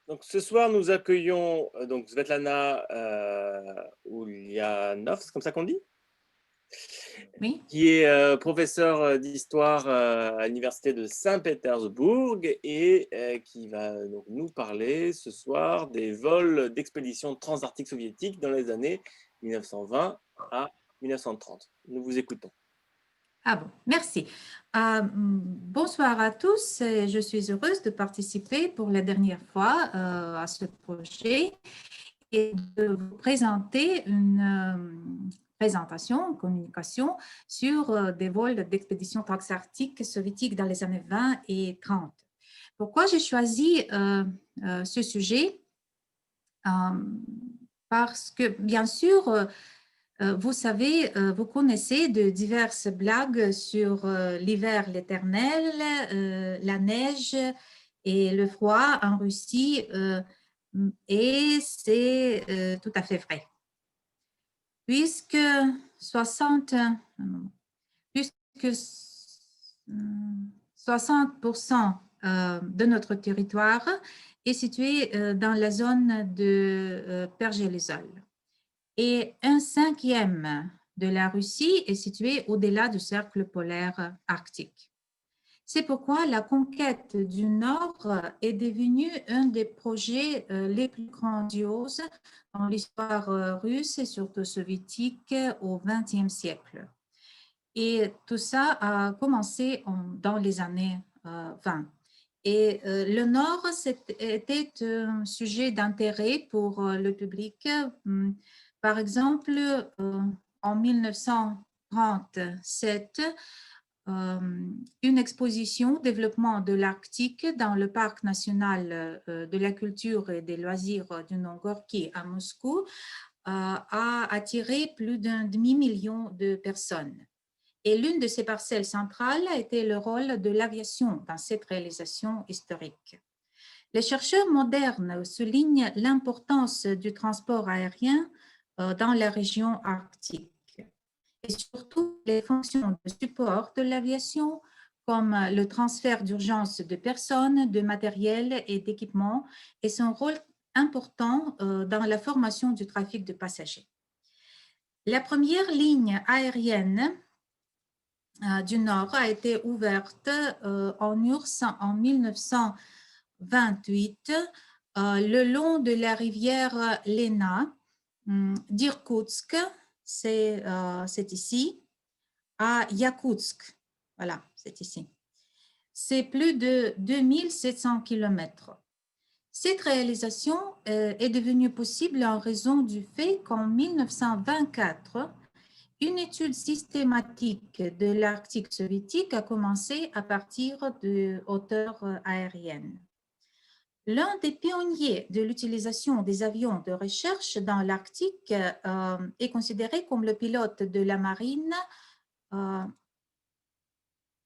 Donc ce soir, nous accueillons donc Svetlana Ulyanov, c'est comme ça qu'on dit, Oui, qui est professeure d'histoire à l'université de Saint-Pétersbourg et qui va donc nous parler ce soir des vols d'expéditions transantarctiques soviétiques dans les années 1920 à 1930. Nous vous écoutons. ah bon, merci. Bonsoir à tous. Je suis heureuse de participer pour la dernière fois à ce projet et de vous présenter une présentation, une communication sur des vols d'expédition transarctique soviétique dans les années 20 et 30. Pourquoi j'ai choisi ce sujet? Parce que, bien sûr, vous savez, vous connaissez de diverses blagues sur l'hiver, l'éternel, la neige et le froid en Russie, et c'est tout à fait vrai. Puisque 60, puisque 60% de notre territoire est situé dans la zone de Pergélisol. Et un cinquième de la Russie est situé au-delà du cercle polaire arctique. C'est pourquoi la conquête du Nord est devenue un des projets les plus grandioses dans l'histoire russe et surtout soviétique au XXe siècle. Et tout ça a commencé dans les années 20. Et le Nord était un sujet d'intérêt pour le public. Par exemple, en 1937, une exposition développement de l'Arctique dans le parc national de la culture et des loisirs du Nongorki à Moscou a attiré plus d'un demi-million de personnes. Et l'une de ces parcelles centrales a été le rôle de l'aviation dans cette réalisation historique. Les chercheurs modernes soulignent l'importance du transport aérien dans la région arctique et surtout les fonctions de support de l'aviation comme le transfert d'urgence de personnes, de matériel et d'équipements et son rôle important dans la formation du trafic de passagers. La première ligne aérienne du Nord a été ouverte en URSS en 1928 le long de la rivière Lena d'Irkoutsk, c'est ici, à Yakoutsk. Voilà, c'est ici. C'est plus de 2700 km. Cette réalisation est devenue possible en raison du fait qu'en 1924, une étude systématique de l'Arctique soviétique a commencé à partir de hauteurs aériennes. L'un des pionniers de l'utilisation des avions de recherche dans l'Arctique est considéré comme le pilote de la marine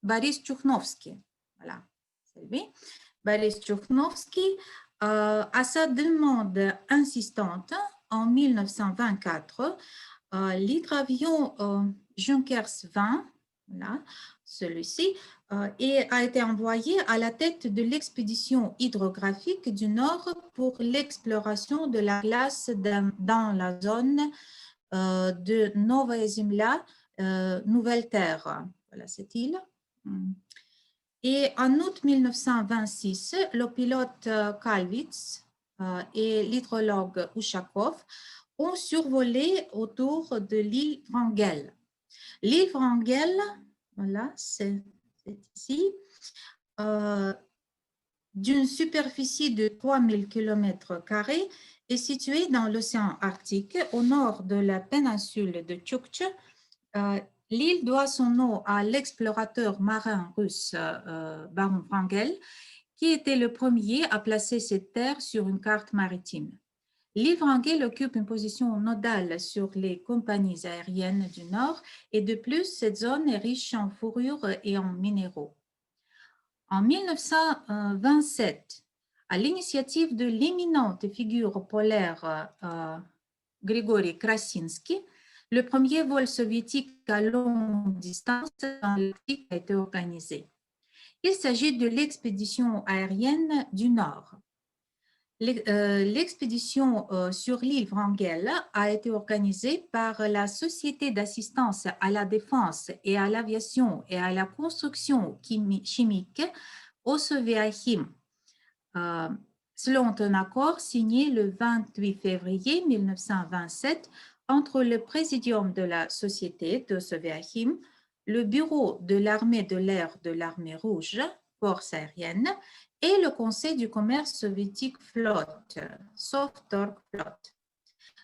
Boris Tchoukhnovsky. Voilà, c'est lui. Boris Tchoukhnovsky, à sa demande insistante, en 1924, l'hydravion Junkers 20, voilà, celui-ci, a été envoyé à la tête de l'expédition hydrographique du Nord pour l'exploration de la glace dans la zone de Novaya Zemlya, Nouvelle-Terre. Voilà cette île. Et en août 1926, le pilote Kalvitz et l'hydrologue Ushakov ont survolé autour de l'île Wrangel. L'île Wrangel, voilà, c'est ici, d'une superficie de 3000 km² est située dans l'océan Arctique au nord de la péninsule de Tchouktch. L'île doit son nom à l'explorateur marin russe Baron Wrangel, qui était le premier à placer cette terre sur une carte maritime. L'île Wrangel occupe une position nodale sur les compagnies aériennes du Nord et de plus, cette zone est riche en fourrure et en minéraux. En 1927, à l'initiative de l'éminente figure polaire Grigory Krasinsky, le premier vol soviétique à longue distance dans l'Arctique a été organisé. Il s'agit de l'expédition aérienne du Nord. L'expédition sur l'île Wrangel a été organisée par la Société d'assistance à la défense et à l'aviation et à la construction chimique OSVAHIM, selon un accord signé le 28 février 1927 entre le Présidium de la Société d'OSVAHIM, le Bureau de l'armée de l'air de l'armée rouge, force aérienne, et le Conseil du commerce soviétique flotte, Sovtorg flotte.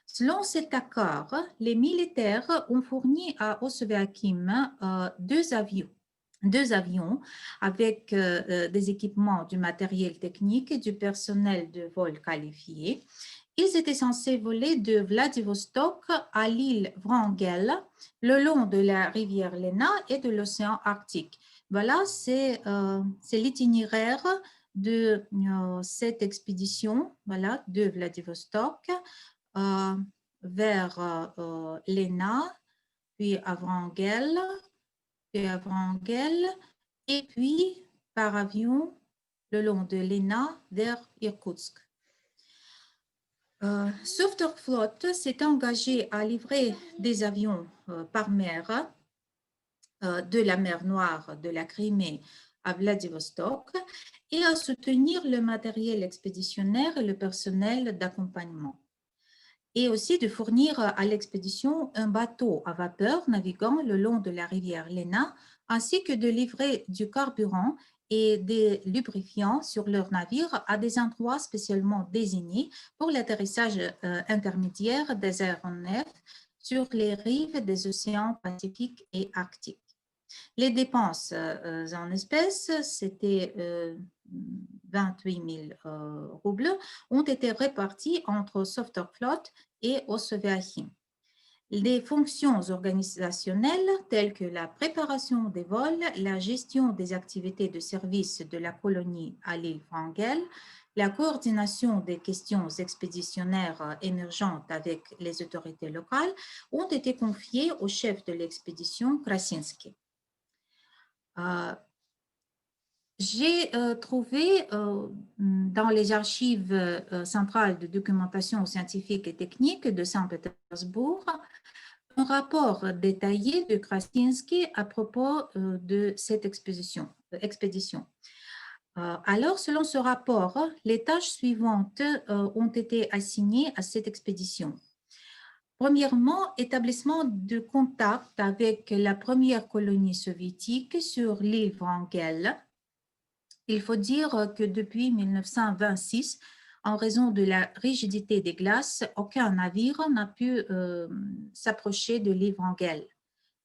Selon cet accord, les militaires ont fourni à Osveakim deux avions avec des équipements, du matériel technique et du personnel de vol qualifié. Ils étaient censés voler de Vladivostok à l'île Wrangel, le long de la rivière Lena et de l'océan Arctique. Voilà, c'est l'itinéraire de cette expédition, voilà, de Vladivostok vers Lena, puis à Wrangel, et puis par avion le long de Lena vers Irkoutsk. Sovtorgflot s'est engagé à livrer des avions par mer de la mer Noire de la Crimée à Vladivostok et à soutenir le matériel expéditionnaire et le personnel d'accompagnement, et aussi de fournir à l'expédition un bateau à vapeur naviguant le long de la rivière Lena, ainsi que de livrer du carburant et des lubrifiants sur leur navire à des endroits spécialement désignés pour l'atterrissage intermédiaire des aéronefs sur les rives des océans Pacifique et Arctique. Les dépenses en espèces, c'était 28 000 roubles, ont été réparties entre Sovtorgflot et Osveahim. Les fonctions organisationnelles telles que la préparation des vols, la gestion des activités de service de la colonie à l'île Wrangel, la coordination des questions expéditionnaires émergentes avec les autorités locales ont été confiées au chef de l'expédition, Krasinski. J'ai trouvé dans les archives centrales de documentation scientifique et technique de Saint-Pétersbourg un rapport détaillé de Krasinski à propos de cette expédition. Alors, selon ce rapport, les tâches suivantes ont été assignées à cette expédition. Premièrement, établissement de contact avec la première colonie soviétique sur l'île Wrangel. Il faut dire que depuis 1926, en raison de la rigidité des glaces, aucun navire n'a pu s'approcher de l'île Wrangel.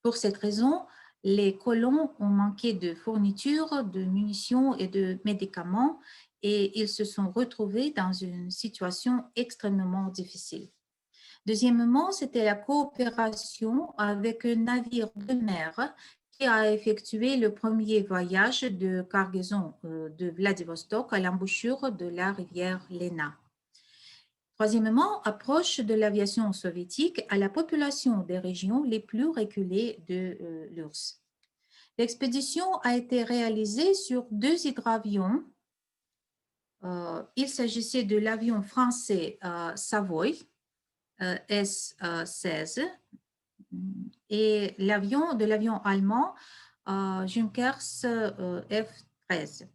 Pour cette raison, les colons ont manqué de fournitures, de munitions et de médicaments et ils se sont retrouvés dans une situation extrêmement difficile. Deuxièmement, c'était la coopération avec un navire de mer qui a effectué le premier voyage de cargaison de Vladivostok à l'embouchure de la rivière Lena. Troisièmement, approche de l'aviation soviétique à la population des régions les plus reculées de l'URSS. L'expédition a été réalisée sur deux hydravions. Il s'agissait de l'avion français Savoy, S-16, et de l'avion allemand Junkers F-13.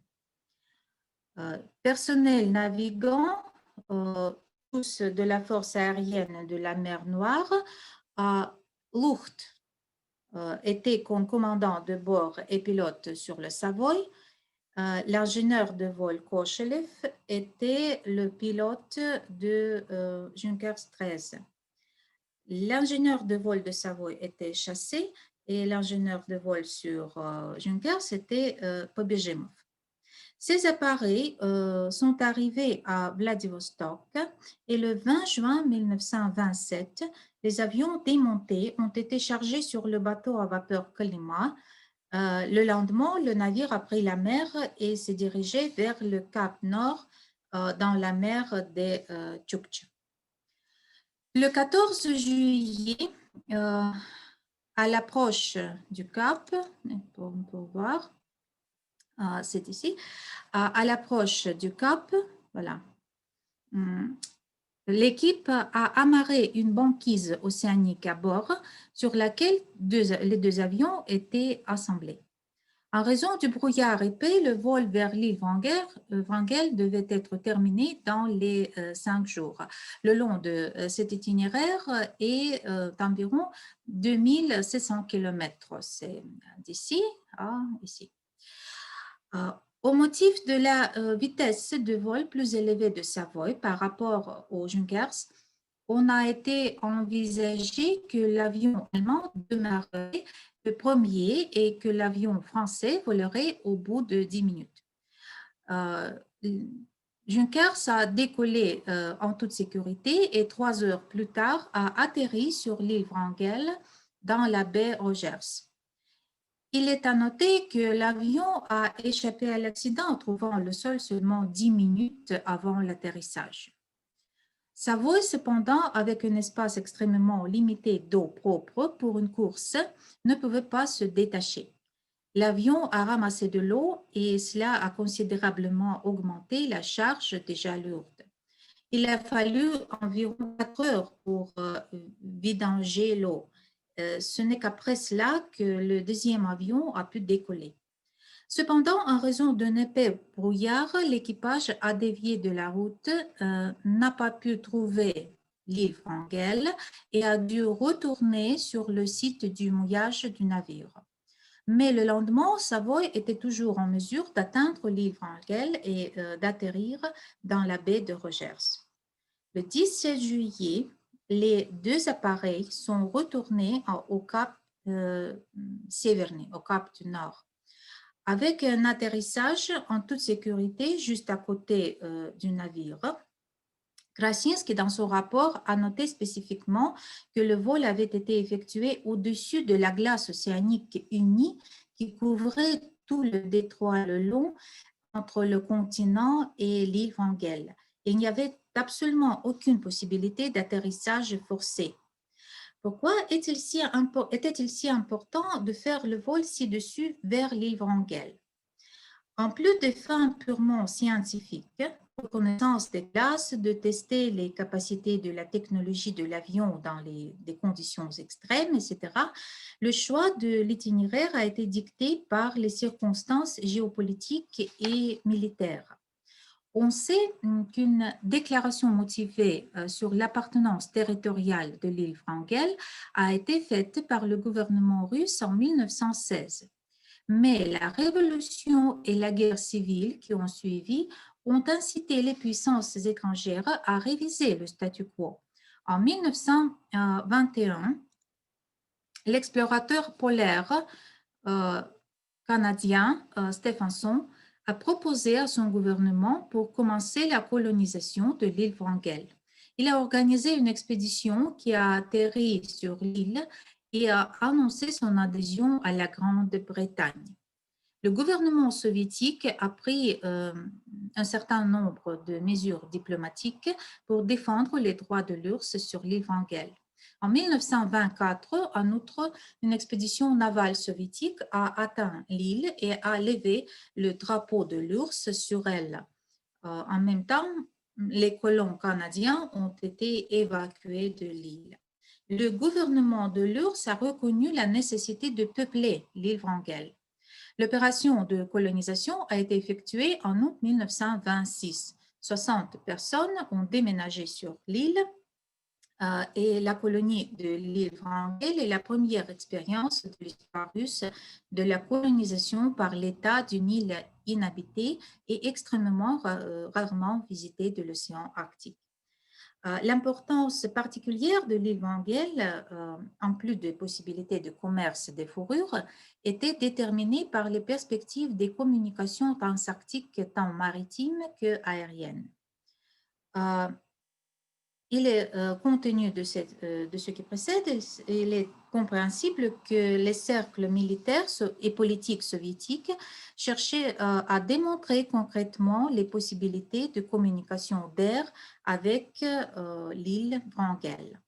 Personnel navigant, tous de la force aérienne de la mer Noire, Lucht était comme commandant de bord et pilote sur le Savoy. L'ingénieur de vol Kochelev était le pilote de Junkers 13. L'ingénieur de vol de Savoy était chassé et l'ingénieur de vol sur Junkers était Pobegimov. Ces appareils sont arrivés à Vladivostok et le 20 juin 1927, les avions démontés ont été chargés sur le bateau à vapeur Kolyma. Le lendemain, le navire a pris la mer et s'est dirigé vers le cap Nord dans la mer des Tchouktches. Le 14 juillet, à l'approche du cap, on peut voir, c'est ici, à l'approche du cap, voilà, hum, l'équipe a amarré une banquise océanique à bord sur laquelle les deux avions étaient assemblés. En raison du brouillard épais, le vol vers l'île Wrangel devait être terminé dans les 5 jours. Le long de cet itinéraire est d'environ 2700 km. C'est d'ici à ici. Au motif de la vitesse de vol plus élevée de Savoy par rapport au Junkers, on a été envisagé que l'avion allemand demeurerait le premier et que l'avion français volerait au bout de 10 minutes. Junkers a décollé en toute sécurité et 3 heures plus tard a atterri sur l'île Wrangel dans la baie Rogers. Il est à noter que l'avion a échappé à l'accident en trouvant le sol seulement 10 minutes avant l'atterrissage. Savoy, cependant, avec un espace extrêmement limité d'eau propre pour une course, ne pouvait pas se détacher. L'avion a ramassé de l'eau et cela a considérablement augmenté la charge déjà lourde. Il a fallu environ 4 heures pour vidanger l'eau. Ce n'est qu'après cela que le deuxième avion a pu décoller. Cependant, en raison d'un épais brouillard, l'équipage a dévié de la route, n'a pas pu trouver l'île Wrangel et a dû retourner sur le site du mouillage du navire. Mais le lendemain, Savoy était toujours en mesure d'atteindre l'île Wrangel et d'atterrir dans la baie de Rogers. Le 17 juillet, les deux appareils sont retournés au cap Severny, au cap du Nord, avec un atterrissage en toute sécurité juste à côté du navire. Krasinski, dans son rapport, a noté spécifiquement que le vol avait été effectué au-dessus de la glace océanique unie qui couvrait tout le détroit le long entre le continent et l'île Wrangel. Il n'y avait absolument aucune possibilité d'atterrissage forcé. Pourquoi était-il si important de faire le vol ci-dessus vers l'île Wrangel? En plus des fins purement scientifiques, reconnaissance des glaces, de tester les capacités de la technologie de l'avion dans des conditions extrêmes, etc., le choix de l'itinéraire a été dicté par les circonstances géopolitiques et militaires. On sait qu'une déclaration motivée sur l'appartenance territoriale de l'île Wrangel a été faite par le gouvernement russe en 1916. Mais la révolution et la guerre civile qui ont suivi ont incité les puissances étrangères à réviser le statu quo. En 1921, l'explorateur polaire canadien Stephenson a proposé à son gouvernement pour commencer la colonisation de l'île Wrangel. Il a organisé une expédition qui a atterri sur l'île et a annoncé son adhésion à la Grande-Bretagne. Le gouvernement soviétique a pris un certain nombre de mesures diplomatiques pour défendre les droits de l'URSS sur l'île Wrangel. En 1924, en outre, une expédition navale soviétique a atteint l'île et a levé le drapeau de l'URSS sur elle. En même temps, les colons canadiens ont été évacués de l'île. Le gouvernement de l'URSS a reconnu la nécessité de peupler l'île Wrangel. L'opération de colonisation a été effectuée en août 1926. 60 personnes ont déménagé sur l'île et la colonie de l'île Wrangel est la première expérience de l'histoire russe de la colonisation par l'État d'une île inhabitée et extrêmement rarement visitée de l'océan Arctique. L'importance particulière de l'île Wrangel, en plus des possibilités de commerce des fourrures, était déterminée par les perspectives des communications transarctiques tant maritimes qu'aériennes. Il est compte tenu de ce qui précède, il est compréhensible que les cercles militaires et politiques soviétiques cherchaient à démontrer concrètement les possibilités de communication d'air avec l'île Wrangel.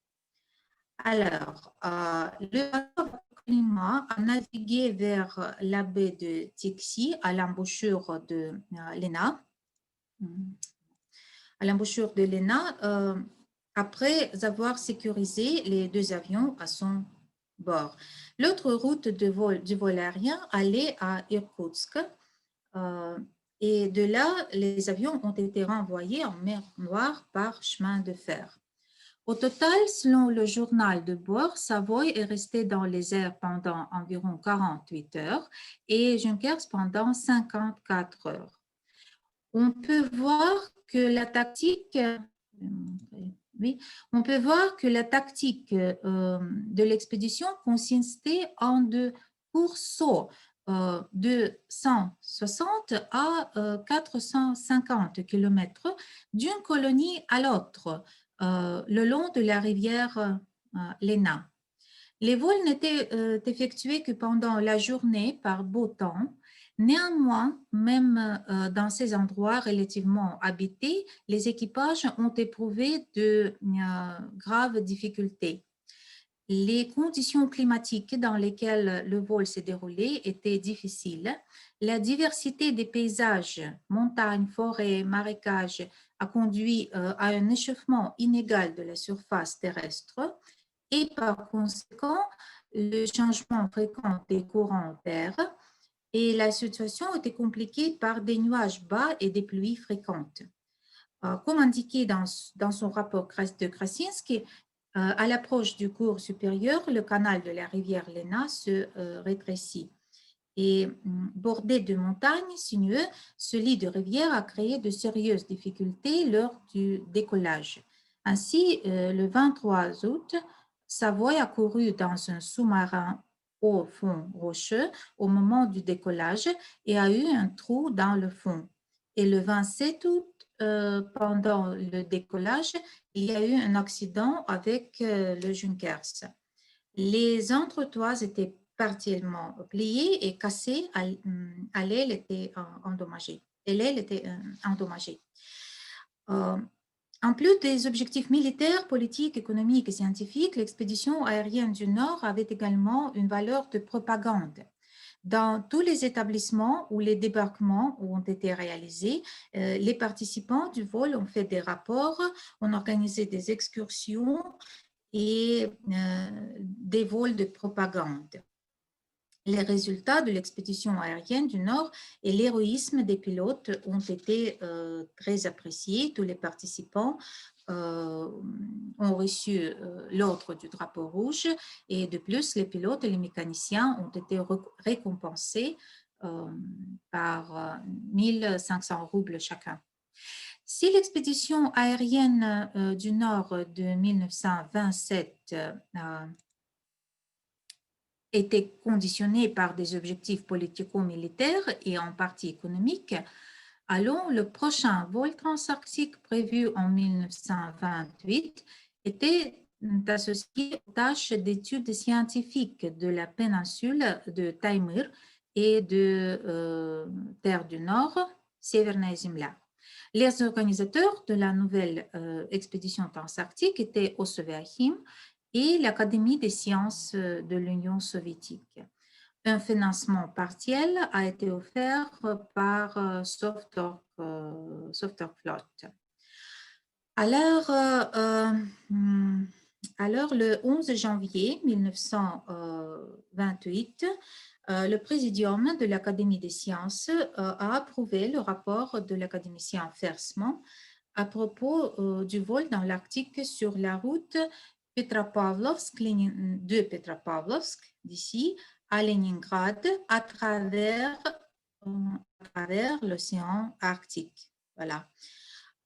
Alors, le bateau Klima a navigué vers la baie de Tixi à l'embouchure de l'Ena. à l'embouchure de l'ENA après avoir sécurisé les 2 avions à son bord. L'autre route du vol aérien allait à Irkoutsk et de là, les avions ont été renvoyés en mer Noire par chemin de fer. Au total, selon le journal de bord, Savoy est resté dans les airs pendant environ 48 heures et Junkers pendant 54 heures. On peut voir que la tactique, oui, on peut voir que la tactique de l'expédition consistait en de courts sauts de 160 à 450 km d'une colonie à l'autre le long de la rivière Lena. Les vols n'étaient effectués que pendant la journée par beau temps. Néanmoins, même dans ces endroits relativement habités, les équipages ont éprouvé de graves difficultés. Les conditions climatiques dans lesquelles le vol s'est déroulé étaient difficiles. La diversité des paysages, montagnes, forêts, marécages, a conduit à un échauffement inégal de la surface terrestre et par conséquent, le changement fréquent des courants d'air et la situation était compliquée par des nuages bas et des pluies fréquentes. Comme indiqué dans son rapport de Krasinski, à l'approche du cours supérieur, le canal de la rivière Lena se rétrécit. Et bordé de montagnes sinueuses, ce lit de rivière a créé de sérieuses difficultés lors du décollage. Ainsi, le 23 août, Savoy a couru dans un sous-marin au fond rocheux au moment du décollage et a eu un trou dans le fond. Et le 27 août, pendant le décollage, il y a eu un accident avec le Junkers. Les entretoises étaient partiellement pliées et cassées, à l'aile était endommagée. Et l'aile était endommagée. En plus des objectifs militaires, politiques, économiques et scientifiques, l'expédition aérienne du Nord avait également une valeur de propagande. Dans tous les établissements où les débarquements ont été réalisés, les participants du vol ont fait des rapports, ont organisé des excursions et des vols de propagande. Les résultats de l'expédition aérienne du Nord et l'héroïsme des pilotes ont été très appréciés. Tous les participants ont reçu l'ordre du drapeau rouge et de plus, les pilotes et les mécaniciens ont été récompensés par 1500 roubles chacun. Si l'expédition aérienne du Nord de 1927 était conditionnée par des objectifs politico-militaires et en partie économiques, alors le prochain vol transarctique prévu en 1928 était associé aux tâches d'études scientifiques de la péninsule de Taimyr et de Terre du Nord, Severnaia Zemlya. Les organisateurs de la nouvelle expédition transarctique étaient Ossoviachim et l'Académie des sciences de l'Union soviétique. Un financement partiel a été offert par Sovtorflot. Alors, le 11 janvier 1928, le présidium de l'Académie des sciences a approuvé le rapport de l'académicien Fersman à propos du vol dans l'Arctique sur la route de Petropavlovsk, d'ici, à Leningrad, à travers l'océan Arctique. Voilà.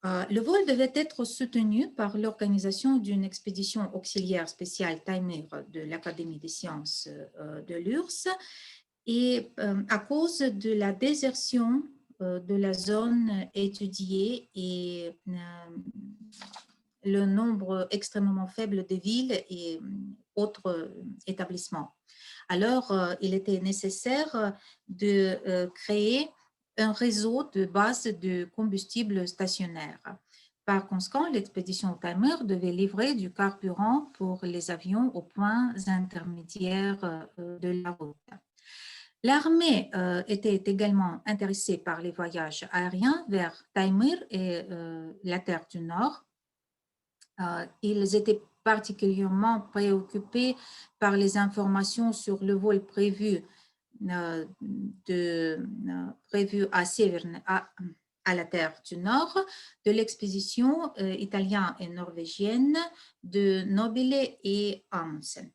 Le vol devait être soutenu par l'organisation d'une expédition auxiliaire spéciale Taimyr de l'Académie des sciences de l'URSS et à cause de la désertion de la zone étudiée et le nombre extrêmement faible de villes et autres établissements. Alors, il était nécessaire de créer un réseau de bases de combustible stationnaire. Par conséquent, l'expédition Taimyr devait livrer du carburant pour les avions aux points intermédiaires de la route. L'armée était également intéressée par les voyages aériens vers Taimyr et la Terre du Nord. Ils étaient particulièrement préoccupés par les informations sur le vol prévu, prévu à la Terre du Nord de l'expédition italienne et norvégienne de Nobile et Amundsen.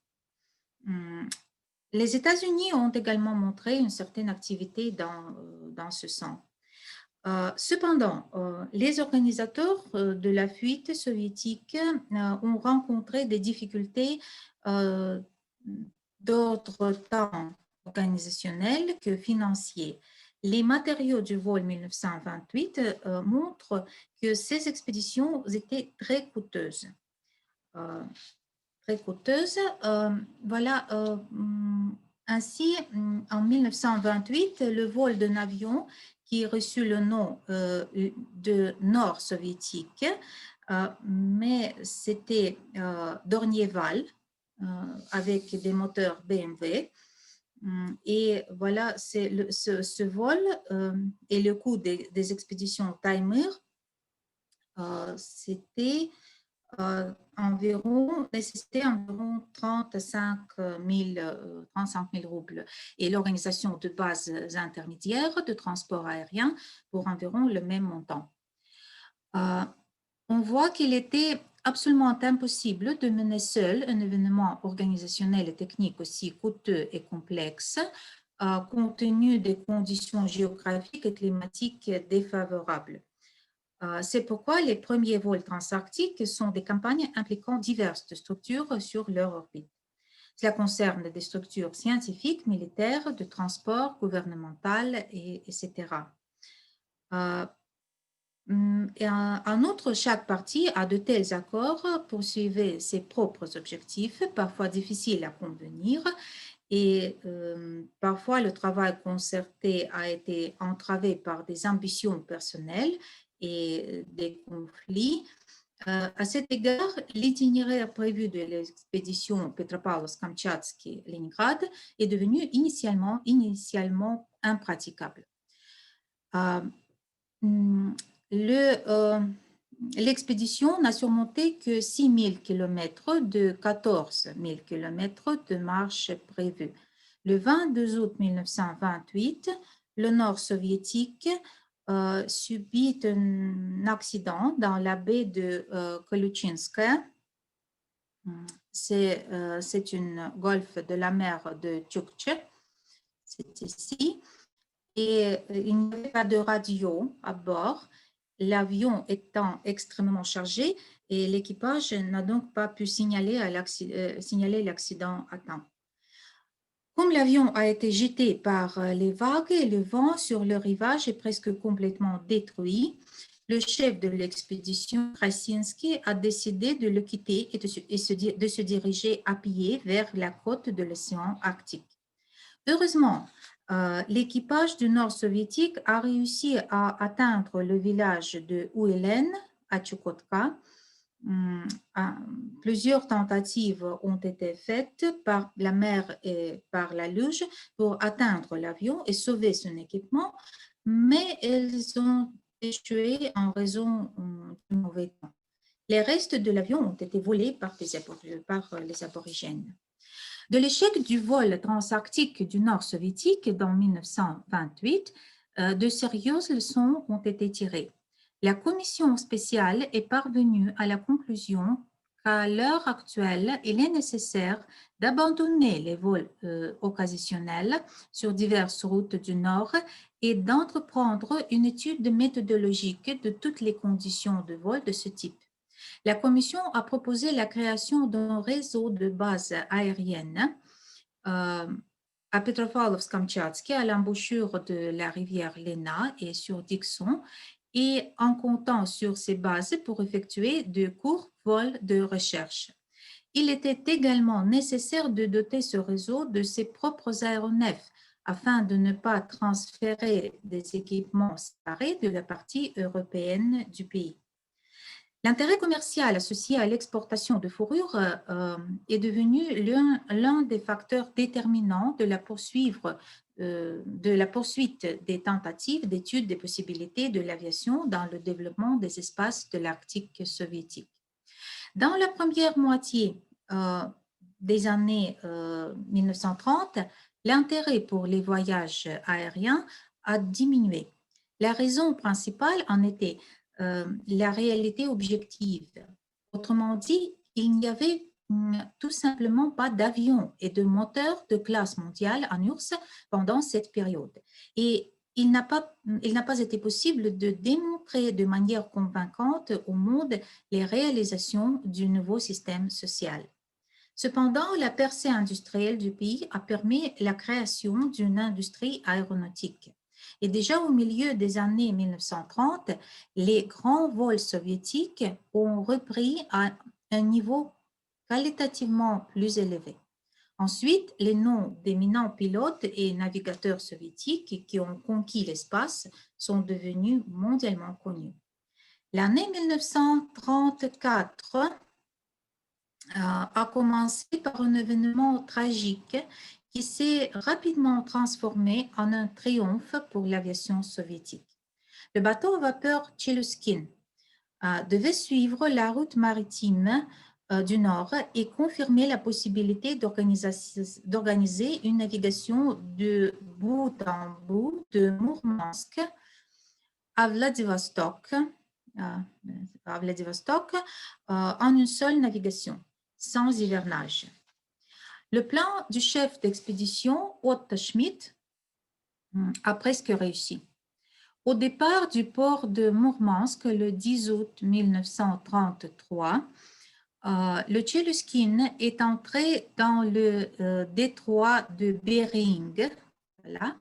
Les États-Unis ont également montré une certaine activité dans ce sens. Cependant, les organisateurs de la fuite soviétique ont rencontré des difficultés d'ordre tant organisationnel que financier. Les matériaux du vol 1928 montrent que ces expéditions étaient très coûteuses. Voilà. Ainsi, en 1928, le vol d'un avion qui reçut le nom de Nord soviétique, mais c'était Dornier-Val avec des moteurs BMW. Et voilà, ce vol et le coût des expéditions Taimyr, c'était nécessitait environ 35 000 roubles et l'organisation de bases intermédiaires de transport aérien pour environ le même montant. On voit qu'il était absolument impossible de mener seul un événement organisationnel et technique aussi coûteux et complexe, compte tenu des conditions géographiques et climatiques défavorables. C'est pourquoi les premiers vols transarctiques sont des campagnes impliquant diverses structures sur leur orbite. Cela concerne des structures scientifiques, militaires, de transport, gouvernementales, etc. En outre, chaque partie a de tels accords poursuivait ses propres objectifs, parfois difficiles à convenir, et parfois le travail concerté a été entravé par des ambitions personnelles et des conflits. À cet égard, l'itinéraire prévu de l'expédition Petropavlovsk-Kamtchatski-Leningrad est devenu initialement impraticable. L'expédition n'a surmonté que 6 000 km de 14 000 km de marche prévue. Le 22 août 1928, le Nord soviétique subit un accident dans la baie de Koluchinskaya. C'est une golfe de la mer de Tchouktche. C'est ici. Et il n'y avait pas de radio à bord, l'avion étant extrêmement chargé et l'équipage n'a donc pas pu signaler l'accident à temps. Comme l'avion a été jeté par les vagues et le vent sur le rivage est presque complètement détruit, le chef de l'expédition, Krasinski, a décidé de le quitter et de se diriger à pied vers la côte de l'océan Arctique. Heureusement, l'équipage du Nord soviétique a réussi à atteindre le village de Ouelen à Tchoukotka. Plusieurs tentatives ont été faites par la mer et par la luge pour atteindre l'avion et sauver son équipement, mais elles ont échoué en raison du mauvais temps. Les restes de l'avion ont été volés par les aborigènes. De l'échec du vol transarctique du Nord soviétique dans 1928, de sérieuses leçons ont été tirées. La commission spéciale est parvenue à la conclusion qu'à l'heure actuelle, il est nécessaire d'abandonner les vols occasionnels sur diverses routes du Nord et d'entreprendre une étude méthodologique de toutes les conditions de vol de ce type. La Commission a proposé la création d'un réseau de bases aériennes à Petropavlovsk-Kamtchatski, à l'embouchure de la rivière Lena et sur Dixon, et en comptant sur ces bases pour effectuer de courts vols de recherche. Il était également nécessaire de doter ce réseau de ses propres aéronefs afin de ne pas transférer des équipements séparés de la partie européenne du pays. L'intérêt commercial associé à l'exportation de fourrure est devenu l'un des facteurs déterminants de la poursuite des tentatives d'étude des possibilités de l'aviation dans le développement des espaces de l'Arctique soviétique. Dans la première moitié des années 1930, l'intérêt pour les voyages aériens a diminué. La raison principale en était la réalité objective. Autrement dit, il n'y avait tout simplement pas d'avions et de moteurs de classe mondiale en URSS pendant cette période. Et il n'a pas été possible de démontrer de manière convaincante au monde les réalisations du nouveau système social. Cependant, la percée industrielle du pays a permis la création d'une industrie aéronautique. Et déjà au milieu des années 1930, les grands vols soviétiques ont repris à un niveau qualitativement plus élevé. Ensuite, les noms d'éminents pilotes et navigateurs soviétiques qui ont conquis l'espace sont devenus mondialement connus. L'année 1934 a commencé par un événement tragique qui s'est rapidement transformé en un triomphe pour l'aviation soviétique. Le bateau à vapeur Tcheluskin devait suivre la route maritime du Nord et confirmer la possibilité d'organiser une navigation de bout en bout de Mourmansk à Vladivostok, en une seule navigation, sans hivernage. Le plan du chef d'expédition, Otto Schmidt, a presque réussi. Au départ du port de Mourmansk le 10 août 1933, le Tcheluskin est entré dans le détroit de Bering voilà,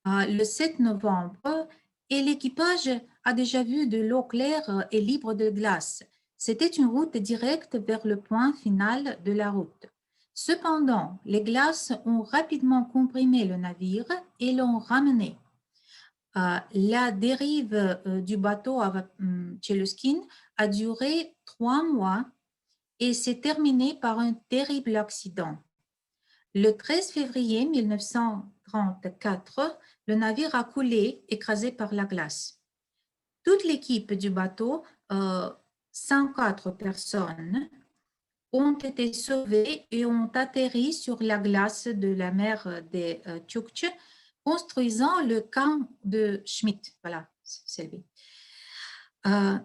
le 7 novembre et l'équipage a déjà vu de l'eau claire et libre de glace. C'était une route directe vers le point final de la route. Cependant, les glaces ont rapidement comprimé le navire et l'ont ramené. La dérive du bateau à Tcheluskin a duré 3 mois et s'est terminée par un terrible accident. Le 13 février 1934, le navire a coulé, écrasé par la glace. Toute l'équipe du bateau, 104 personnes, ont été sauvées et ont atterri sur la glace de la mer des Tchouktches, construisant le camp de Schmidt. Voilà, c'est lui. À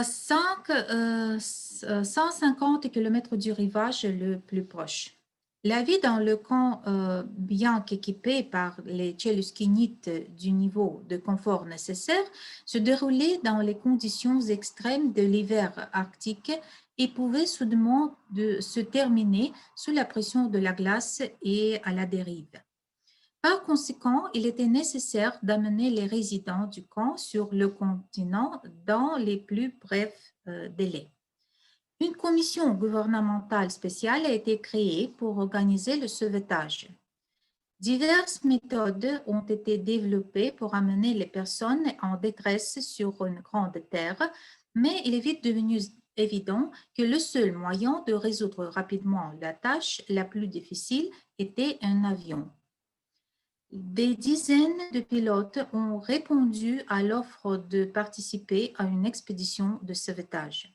150 km du rivage le plus proche. La vie dans le camp, bien qu'équipé par les Tcheluskinites du niveau de confort nécessaire, se déroulait dans les conditions extrêmes de l'hiver arctique et pouvait soudainement se terminer sous la pression de la glace et à la dérive. Par conséquent, il était nécessaire d'amener les résidents du camp sur le continent dans les plus brefs délais. Une commission gouvernementale spéciale a été créée pour organiser le sauvetage. Diverses méthodes ont été développées pour amener les personnes en détresse sur une grande terre, mais il est vite devenu évident que le seul moyen de résoudre rapidement la tâche la plus difficile était un avion. Des dizaines de pilotes ont répondu à l'offre de participer à une expédition de sauvetage.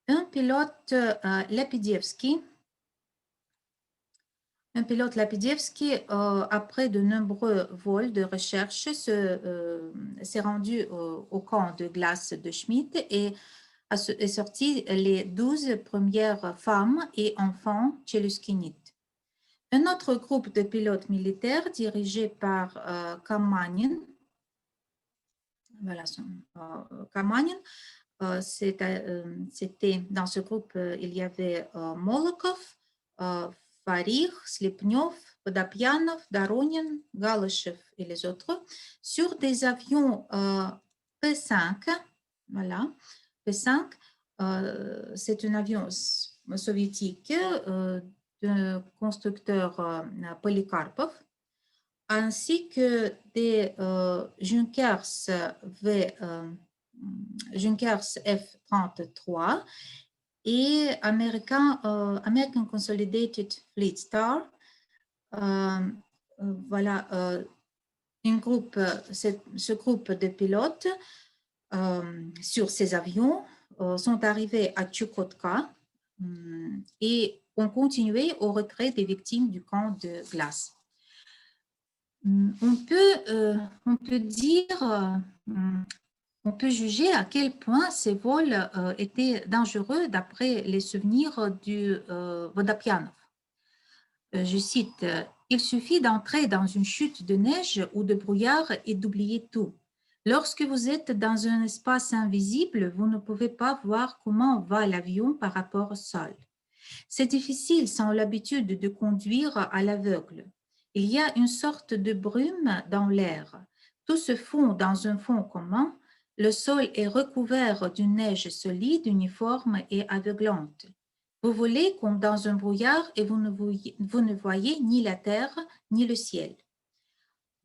Un pilote Lapidievski, après de nombreux vols de recherche, s'est rendu au camp de glace de Schmidt et est sorti les 12 premières femmes et enfants tcheluskinites. Un autre groupe de pilotes militaires dirigé par Kamanin, voilà, Kamanin, c'était dans ce groupe, il y avait Molokov, Farih, Slepnev, Podopianov, Doronin, Galyshev et les autres, sur des avions P-5. Voilà, P-5, c'est un avion soviétique de constructeur Polikarpov, ainsi que des Junkers Junkers F-33 et American Consolidated Fleet Star. Voilà, ce groupe de pilotes sur ces avions sont arrivés à Chukotka et ont continué au retrait des victimes du camp de glace. On peut dire, on peut juger à quel point ces vols étaient dangereux d'après les souvenirs du Vodopianov. Je cite, « Il suffit d'entrer dans une chute de neige ou de brouillard et d'oublier tout. Lorsque vous êtes dans un espace invisible, vous ne pouvez pas voir comment va l'avion par rapport au sol. C'est difficile sans l'habitude de conduire à l'aveugle. Il y a une sorte de brume dans l'air. Tout se fond dans un fond commun. Le sol est recouvert d'une neige solide, uniforme et aveuglante. Vous volez comme dans un brouillard et vous ne voyez ni la terre ni le ciel. »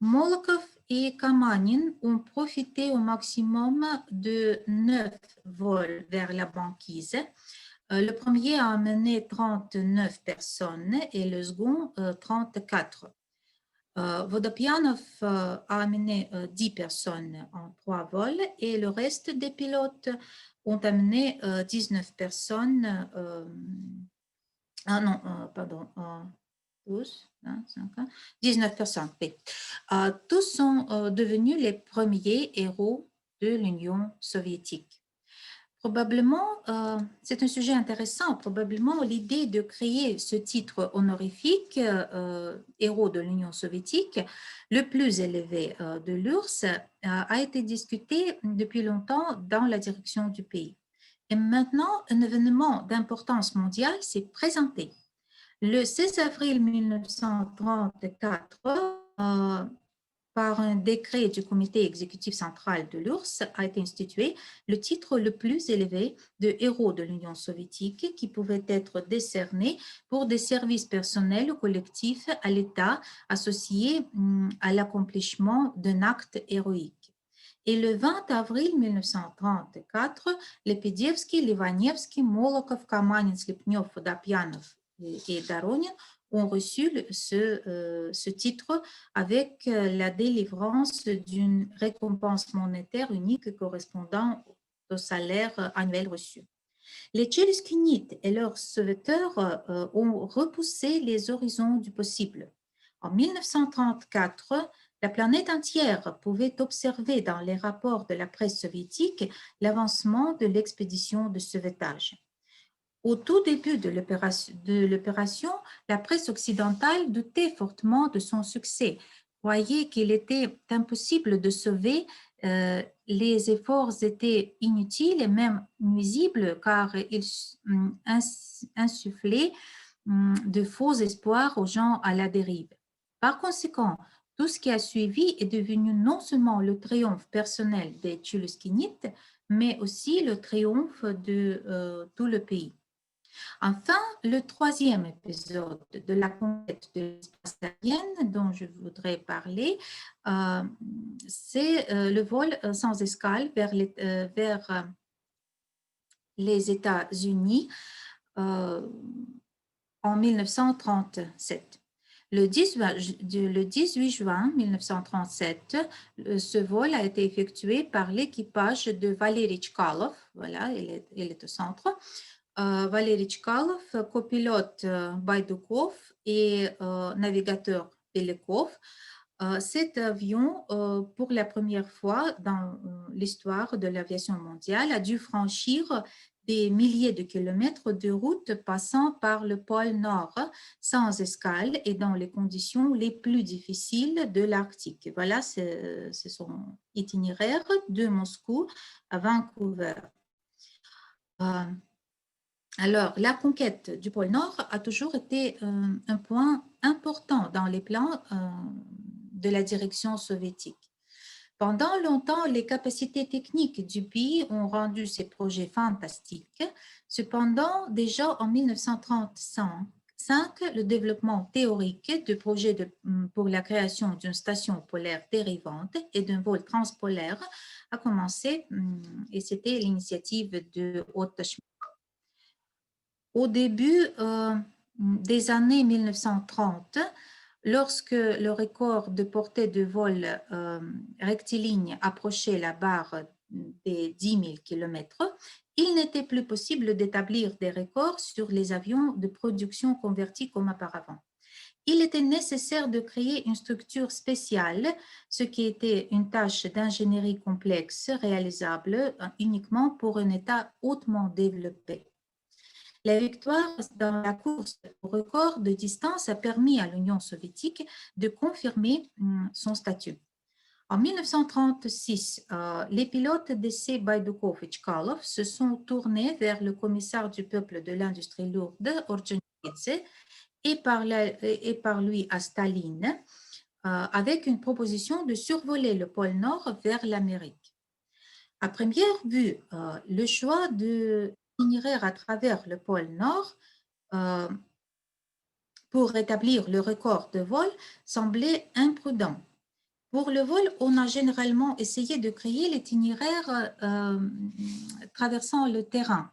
Molokov et Kamanin ont profité au maximum de 9 vols vers la banquise. Le premier a amené 39 personnes et le second 34. Vodopianov a amené 10 personnes en 3 vols et le reste des pilotes ont amené 19 personnes. Pardon. 12, 19 personnes. Tous sont devenus les premiers héros de l'Union soviétique. Probablement, c'est un sujet intéressant, probablement l'idée de créer ce titre honorifique, héros de l'Union soviétique, le plus élevé de l'URSS, a été discutée depuis longtemps dans la direction du pays. Et maintenant, un événement d'importance mondiale s'est présenté. Le 16 avril 1934, par un décret du comité exécutif central de l'URSS, a été institué le titre le plus élevé de héros de l'Union soviétique qui pouvait être décerné pour des services personnels ou collectifs à l'État associés à l'accomplissement d'un acte héroïque. Et le 20 avril 1934, Lepedievski, Livanievski, Molokov, Kamanin, Slepnev, Vodopianov et Doronin ont reçu ce titre avec la délivrance d'une récompense monétaire unique correspondant au salaire annuel reçu. Les Tchéluskinites et leurs sauveteurs ont repoussé les horizons du possible. En 1934, la planète entière pouvait observer dans les rapports de la presse soviétique l'avancement de l'expédition de sauvetage. Au tout début de l'opération, la presse occidentale doutait fortement de son succès, croyait qu'il était impossible de sauver, les efforts étaient inutiles et même nuisibles car ils insufflaient de faux espoirs aux gens à la dérive. Par conséquent, tout ce qui a suivi est devenu non seulement le triomphe personnel des Tchéluskinites, mais aussi le triomphe de tout le pays. Enfin, le troisième épisode de la conquête de l'espace aérien dont je voudrais parler, c'est le vol sans escale vers les États-Unis en 1937. Le 18 juin 1937, ce vol a été effectué par l'équipage de Valery Chkalov, voilà, il est au centre, Valery Chkalov, copilote Baydukov et navigateur Belekov. Cet avion, pour la première fois dans l'histoire de l'aviation mondiale, a dû franchir des milliers de kilomètres de route passant par le pôle Nord sans escale et dans les conditions les plus difficiles de l'Arctique. Voilà, c'est son itinéraire de Moscou à Vancouver. Alors, la conquête du pôle Nord a toujours été un point important dans les plans de la direction soviétique. Pendant longtemps, les capacités techniques du pays ont rendu ces projets fantastiques. Cependant, déjà en 1935, 5. Le développement théorique du projet pour la création d'une station polaire dérivante et d'un vol transpolaire a commencé et c'était l'initiative de Otto Schmidt. Au début des années 1930, lorsque le record de portée de vol rectiligne approchait la barre des 10 000 km, il n'était plus possible d'établir des records sur les avions de production convertis comme auparavant. Il était nécessaire de créer une structure spéciale, ce qui était une tâche d'ingénierie complexe réalisable uniquement pour un État hautement développé. La victoire dans la course au record de distance a permis à l'Union soviétique de confirmer son statut. En 1936, les pilotes d'essai Baïdoukov et Tchkalov se sont tournés vers le commissaire du peuple de l'industrie lourde, Ordzhonikidze, et par lui à Staline, avec une proposition de survoler le pôle Nord vers l'Amérique. À première vue, le choix de l'itinéraire à travers le pôle Nord pour rétablir le record de vol semblait imprudent. Pour le vol, on a généralement essayé de créer l'itinéraire traversant le terrain,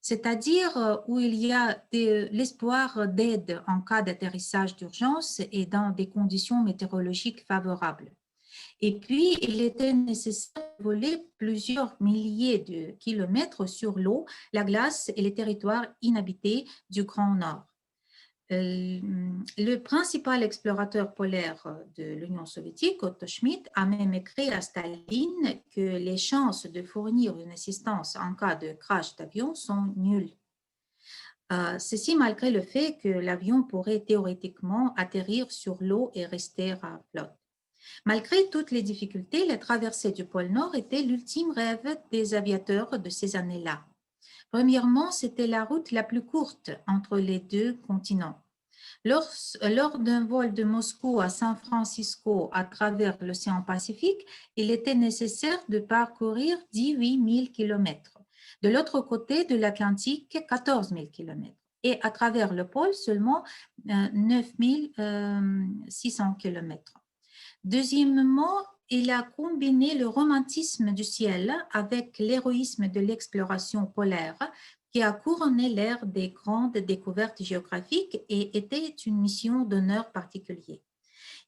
c'est-à-dire où il y a l'espoir d'aide en cas d'atterrissage d'urgence et dans des conditions météorologiques favorables. Et puis, il était nécessaire de voler plusieurs milliers de kilomètres sur l'eau, la glace et les territoires inhabités du Grand Nord. Le principal explorateur polaire de l'Union soviétique, Otto Schmidt, a même écrit à Staline que les chances de fournir une assistance en cas de crash d'avion sont nulles. Ceci malgré le fait que l'avion pourrait théoriquement atterrir sur l'eau et rester à flotte. Malgré toutes les difficultés, la traversée du pôle Nord était l'ultime rêve des aviateurs de ces années-là. Premièrement, c'était la route la plus courte entre les deux continents. Lors d'un vol de Moscou à San Francisco à travers l'océan Pacifique, il était nécessaire de parcourir 18 000 km. De l'autre côté de l'Atlantique, 14 000 km. Et à travers le pôle, seulement 9 600 km. Deuxièmement, il a combiné le romantisme du ciel avec l'héroïsme de l'exploration polaire qui a couronné l'ère des grandes découvertes géographiques et était une mission d'honneur particulier.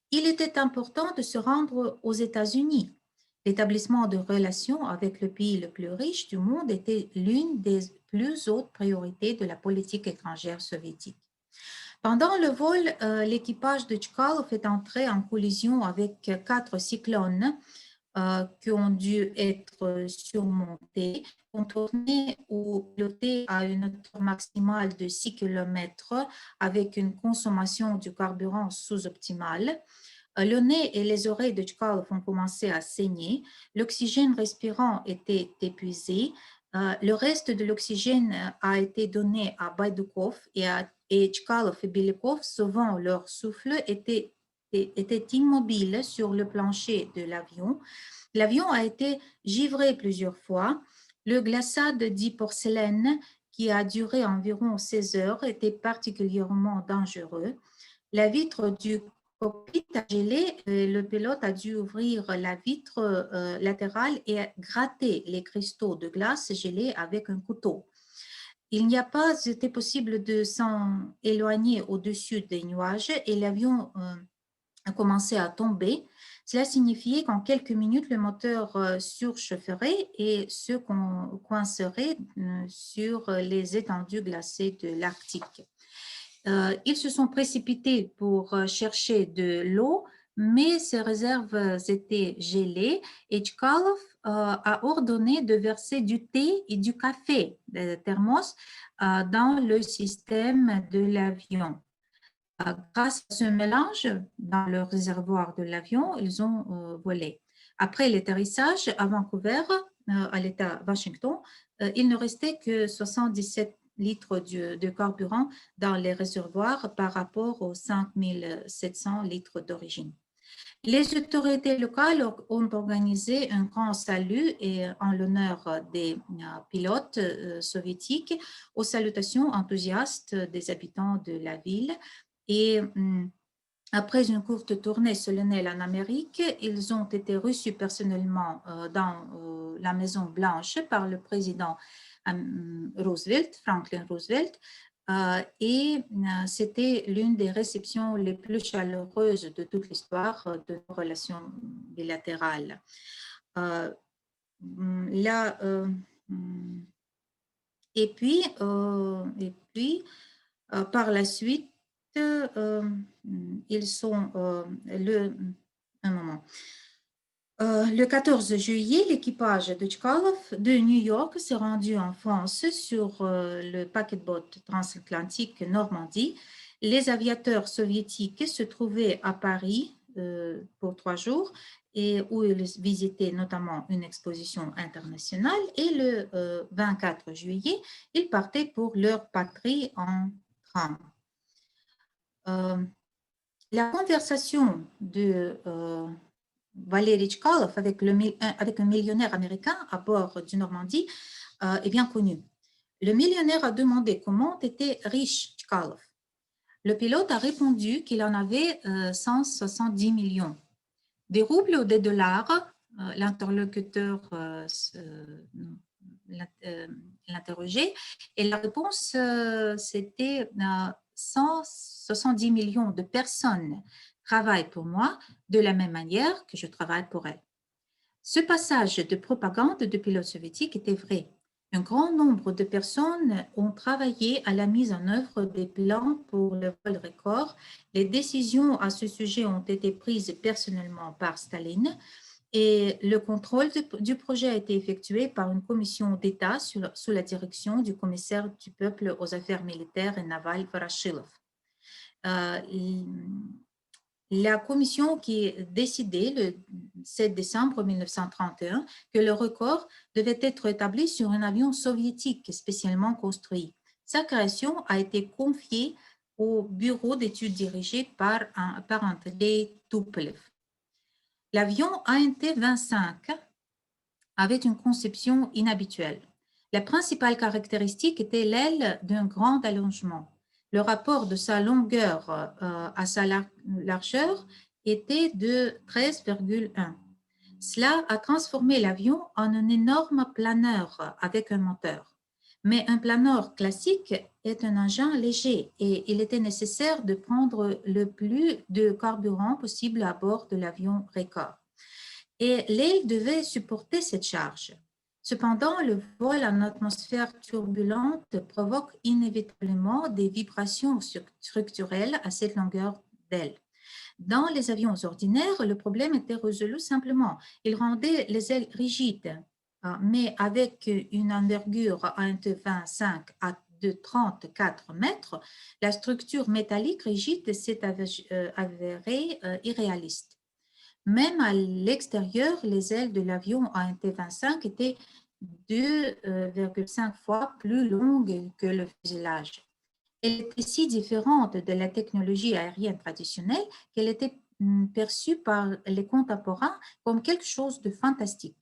Il était important de se rendre aux États-Unis. L'établissement de relations avec le pays le plus riche du monde était l'une des plus hautes priorités de la politique étrangère soviétique. Pendant le vol, l'équipage de Tchkalov est entré en collision avec 4 cyclones qui ont dû être surmontés, contournés ou pilotés à une hauteur maximale de 6 km avec une consommation du carburant sous-optimale. Le nez et les oreilles de Tchkalov ont commencé à saigner. L'oxygène respirant était épuisé. Le reste de l'oxygène a été donné à Baïdoukov et Tchkalov et Belikov, sauvant leur souffle, étaient immobiles sur le plancher de l'avion. L'avion a été givré plusieurs fois. Le glissade dit porcelaine, qui a duré environ 16 heures, était particulièrement dangereux. La vitre du cockpit a gelé, le pilote a dû ouvrir la vitre latérale et gratter les cristaux de glace gelés avec un couteau. Il n'y a pas été possible de s'en éloigner au-dessus des nuages et l'avion a commencé à tomber. Cela signifiait qu'en quelques minutes, le moteur surchaufferait et se coincerait sur les étendues glacées de l'Arctique. Ils se sont précipités pour chercher de l'eau, mais ces réserves étaient gelées et Tchkalov a ordonné de verser du thé et du café, de thermos, dans le système de l'avion. Grâce à ce mélange dans le réservoir de l'avion, ils ont volé. Après l'atterrissage à Vancouver, à l'État Washington, il ne restait que 77 litres de carburant dans les réservoirs par rapport aux 5700 litres d'origine. Les autorités locales ont organisé un grand salut en l'honneur des pilotes soviétiques aux salutations enthousiastes des habitants de la ville. Et après une courte tournée solennelle en Amérique, ils ont été reçus personnellement dans la Maison Blanche par le président Roosevelt, Franklin Roosevelt, et c'était l'une des réceptions les plus chaleureuses de toute l'histoire de nos relations bilatérales. Là, et puis par la suite, ils sont un moment. Le 14 juillet, l'équipage de Chkalov de New York s'est rendu en France sur le paquebot transatlantique Normandie. Les aviateurs soviétiques se trouvaient à Paris pour 3 jours et où ils visitaient notamment une exposition internationale. Et le 24 juillet, ils partaient pour leur patrie en train. La conversation de Valéry Chkalov avec un millionnaire américain à bord du Normandie est bien connue. Le millionnaire a demandé comment était riche Chkalov. Le pilote a répondu qu'il en avait 170 millions. Des roubles ou des dollars, l'interlocuteur l'interrogeait et la réponse c'était 170 millions de personnes travaillent pour moi de la même manière que je travaille pour elles. Ce passage de propagande de pilote soviétique était vrai. Un grand nombre de personnes ont travaillé à la mise en œuvre des plans pour le vol record. Les décisions à ce sujet ont été prises personnellement par Staline et le contrôle du projet a été effectué par une commission d'État sous la direction du commissaire du peuple aux affaires militaires et navales Vorashilov. La commission qui décidait le 7 décembre 1931 que le record devait être établi sur un avion soviétique spécialement construit. Sa création a été confiée au bureau d'études dirigé par Andrei Tupolev. L'avion ANT-25 avait une conception inhabituelle. La principale caractéristique était l'aile d'un grand allongement. Le rapport de sa longueur à sa largeur était de 13,1. Cela a transformé l'avion en un énorme planeur avec un moteur. Mais un planeur classique est un engin léger et il était nécessaire de prendre le plus de carburant possible à bord de l'avion record. Et l'aile devait supporter cette charge. Cependant, le vol en atmosphère turbulente provoque inévitablement des vibrations structurelles à cette longueur d'aile. Dans les avions ordinaires, le problème était résolu simplement. Il rendait les ailes rigides, mais avec une envergure entre 25 à de 34 mètres, la structure métallique rigide s'est avérée irréaliste. Même à l'extérieur, les ailes de l'avion ANT-25 étaient 2,5 fois plus longues que le fuselage. Elle était si différente de la technologie aérienne traditionnelle qu'elle était perçue par les contemporains comme quelque chose de fantastique.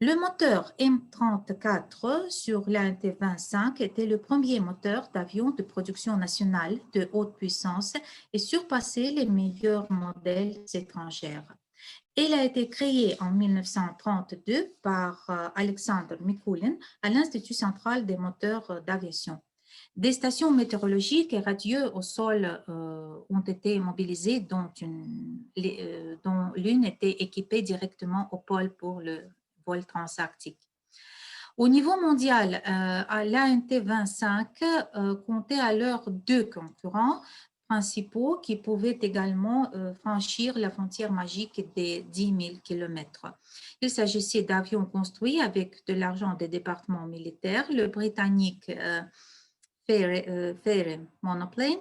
Le moteur M34 sur l'ANT-25 était le premier moteur d'avion de production nationale de haute puissance et surpassait les meilleurs modèles étrangers. Il a été créé en 1932 par Alexandre Mikulin à l'Institut central des moteurs d'aviation. Des stations météorologiques et radieux au sol ont été mobilisées, dont l'une était équipée directement au pôle pour le vol transarctique. Au niveau mondial, l'ANT-25 comptait alors 2 concurrents principaux qui pouvaient également franchir la frontière magique des 10 000 km. Il s'agissait d'avions construits avec de l'argent des départements militaires. Le britannique Fairey Monoplane,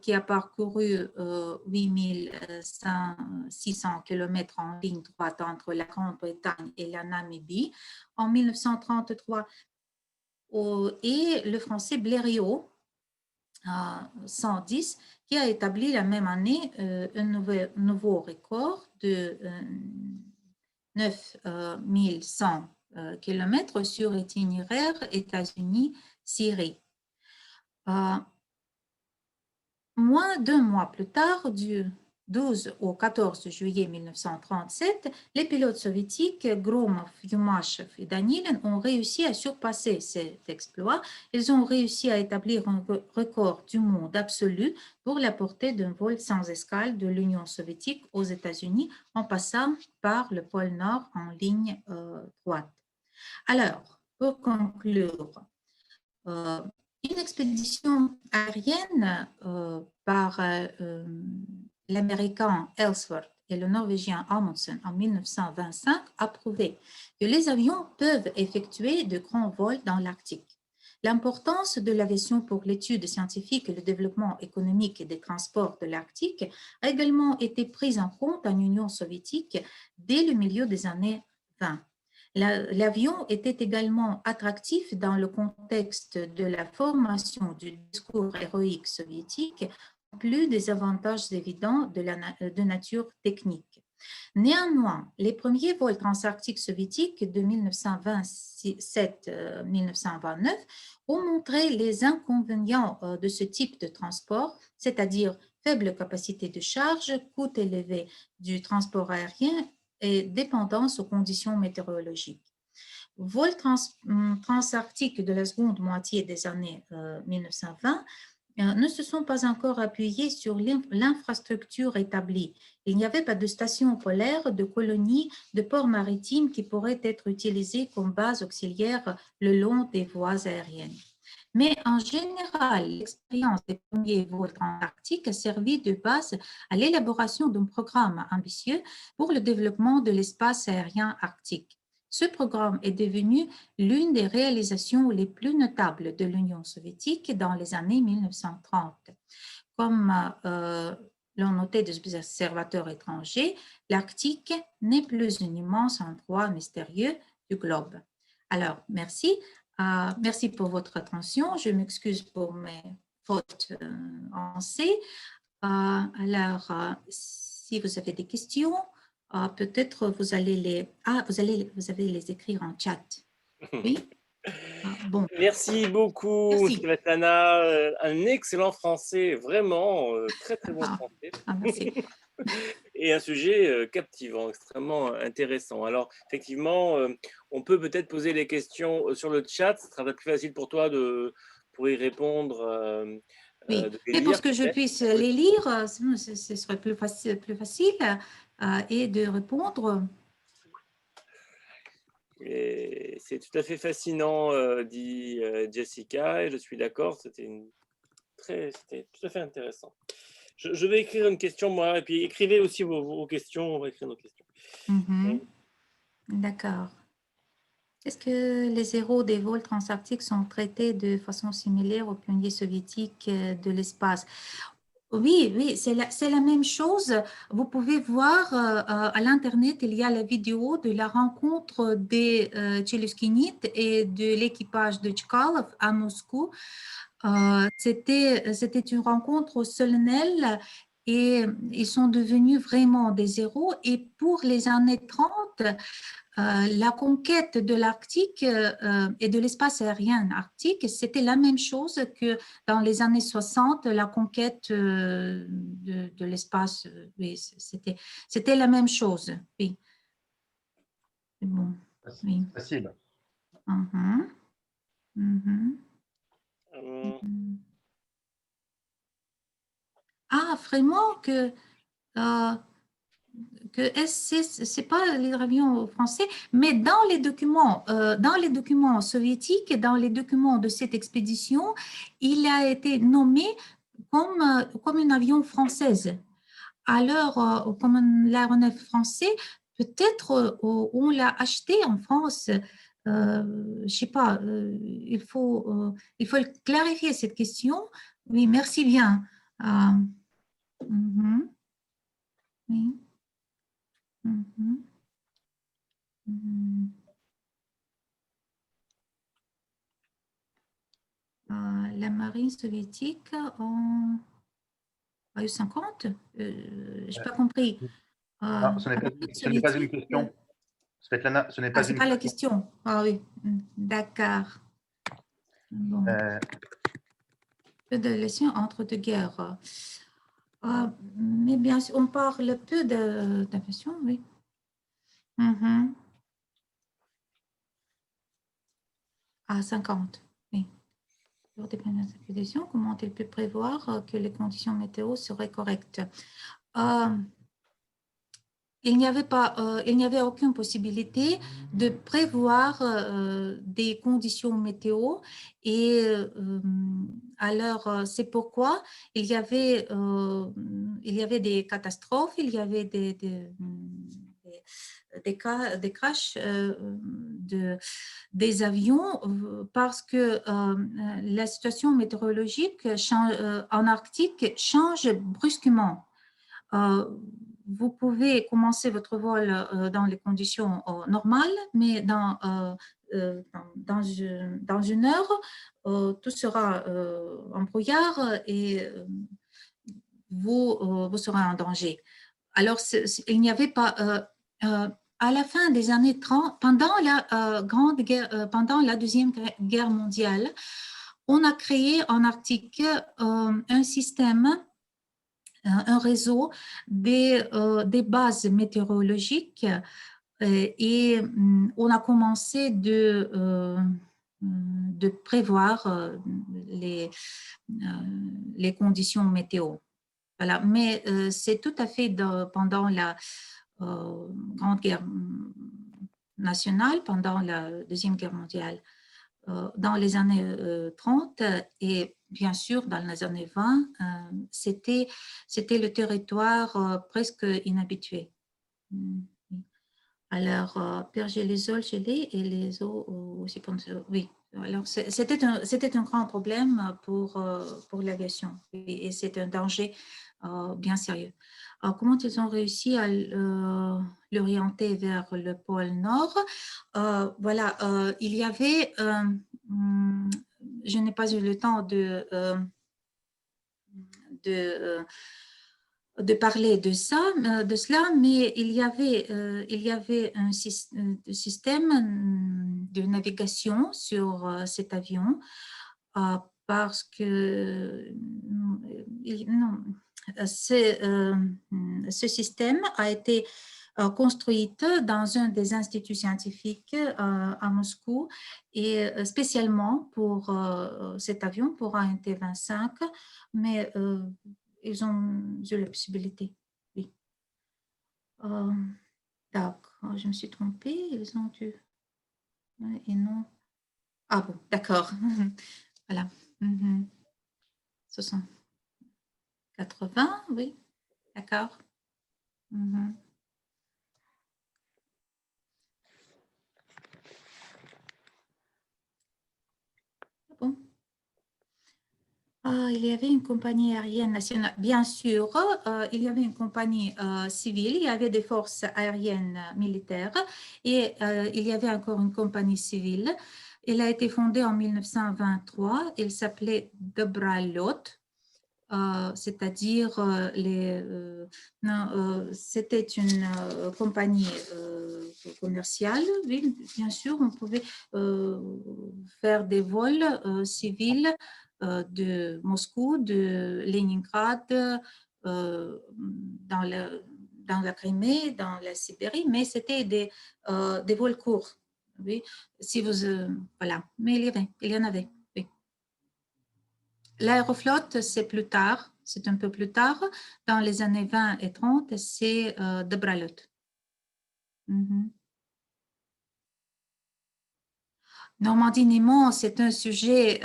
qui a parcouru 8600 km en ligne droite entre la Grande-Bretagne et la Namibie en 1933. Et le français Blériot 110, qui a établi la même année un nouveau record de 9100 km sur itinéraire États-Unis-Syrie. Moins d'un mois plus tard, du 12 au 14 juillet 1937, les pilotes soviétiques Gromov, Yumashev et Danilin ont réussi à surpasser cet exploit. Ils ont réussi à établir un record du monde absolu pour la portée d'un vol sans escale de l'Union soviétique aux États-Unis en passant par le pôle Nord en ligne droite. Alors, pour conclure, une expédition aérienne par l'Américain Ellsworth et le Norvégien Amundsen en 1925 a prouvé que les avions peuvent effectuer de grands vols dans l'Arctique. L'importance de l'aviation pour l'étude scientifique et le développement économique des transports de l'Arctique a également été prise en compte en Union soviétique dès le milieu des années 20. L'avion était également attractif dans le contexte de la formation du discours héroïque soviétique, en plus des avantages évidents de nature technique. Néanmoins, les premiers vols transarctiques soviétiques de 1927-1929 ont montré les inconvénients de ce type de transport, c'est-à-dire faible capacité de charge, coût élevé du transport aérien et dépendance aux conditions météorologiques. Vol transarctique de la seconde moitié des années 1920 ne se sont pas encore appuyés sur l'infrastructure établie. Il n'y avait pas de station polaire, de colonies, de ports maritimes qui pourraient être utilisés comme base auxiliaire le long des voies aériennes. Mais en général, l'expérience des premiers vols transarctiques a servi de base à l'élaboration d'un programme ambitieux pour le développement de l'espace aérien arctique. Ce programme est devenu l'une des réalisations les plus notables de l'Union soviétique dans les années 1930. Comme l'ont noté des observateurs étrangers, l'Arctique n'est plus un immense endroit mystérieux du globe. Alors, merci. Merci pour votre attention. Je m'excuse pour mes fautes en C. Alors, si vous avez des questions, peut-être vous allez les écrire en chat. Oui? Bon. Merci beaucoup, Merci. Svetlana. Un excellent français, vraiment très très bon français. Merci. Et un sujet captivant, extrêmement intéressant. Alors, effectivement, on peut peut-être poser les questions sur le chat. Ce sera plus facile pour toi pour y répondre. Oui, mais pour que je puisse les lire, ce serait plus facile et de répondre. C'est tout à fait fascinant, dit Jessica, et je suis d'accord, c'était tout à fait intéressant. Je vais écrire une question, moi, et puis écrivez aussi vos questions, on va écrire nos questions. D'accord. Est-ce que les héros des vols transarctiques sont traités de façon similaire aux pionniers soviétiques de l'espace? Oui, oui, c'est la même chose. Vous pouvez voir à l'Internet, il y a la vidéo de la rencontre des Tcheluskinites et de l'équipage de Tchkalov à Moscou. C'était une rencontre solennelle et ils sont devenus vraiment des héros. Et pour les années 30, la conquête de l'Arctique et de l'espace aérien arctique, c'était la même chose que dans les années 60, la conquête de l'espace. Oui, c'était la même chose. Oui. Bon, oui. Facile. Ah, vraiment que c'est pas l'hydravion français, mais dans les documents soviétiques et dans les documents de cette expédition, il a été nommé comme un avion française. Alors, comme l'aéronef français, peut-être on l'a acheté en France. Je sais pas, il faut clarifier cette question. Oui, merci bien. Oui. La marine soviétique Ah, 50? Je n'ai pas compris. Non, ce n'est pas une question. Svetlana, ce n'est pas c'est une pas la question. question. Ah oui, d'accord. Bon. Peu de relations entre deux guerres. Mais bien sûr, on parle peu d'invasion, oui. À 50, oui. Lors des premières expéditions, comment ont-ils pu prévoir que les conditions météo seraient correctes? Il n'y avait aucune possibilité de prévoir des conditions météo et alors c'est pourquoi il y avait des catastrophes, il y avait des crashs des avions parce que la situation météorologique en Arctique change brusquement. Vous pouvez commencer votre vol dans les conditions normales, mais dans une heure, tout sera en brouillard et vous serez en danger. Alors, il n'y avait pas… à la fin des années 30, pendant la Grande Guerre, pendant la Deuxième Guerre mondiale, on a créé en Arctique un système, un réseau des bases météorologiques et on a commencé de prévoir les conditions météo. Voilà. Mais c'est tout à fait pendant la Grande Guerre nationale, pendant la Deuxième Guerre mondiale, dans les années 30 et bien sûr dans les années 20, c'était le territoire presque inhabitué. Alors, perger les eaux gelées et les eaux aussi, oui. Alors, c'était un grand problème pour l'aviation et c'est un danger bien sérieux. Alors, comment ils ont réussi à l'orienter vers le pôle Nord? Voilà, il y avait, je n'ai pas eu le temps de parler de cela, mais il y avait un système de navigation sur cet avion parce que ce système a été construite dans un des instituts scientifiques à Moscou et spécialement pour cet avion, pour un T-25, mais ils ont eu la possibilité, oui. D'accord, je me suis trompée, ils ont dû… Et non… Ah bon, d'accord. Voilà. 80, oui, d'accord. Bon. Il y avait une compagnie aérienne nationale, bien sûr, il y avait une compagnie civile, il y avait des forces aériennes militaires et il y avait encore une compagnie civile. Elle a été fondée en 1923, elle s'appelait Dobralot, c'est-à-dire c'était une compagnie commerciale, oui, bien sûr, on pouvait faire des vols civils de Moscou, de Leningrad, dans la Crimée, dans la Sibérie, mais c'était des vols courts. Oui, si vous, voilà, mais il y en avait. Oui. L'aéroflotte, c'est plus tard, c'est un peu plus tard. Dans les années 20 et 30, c'est Dobralot. Normandie-Némont, c'est un sujet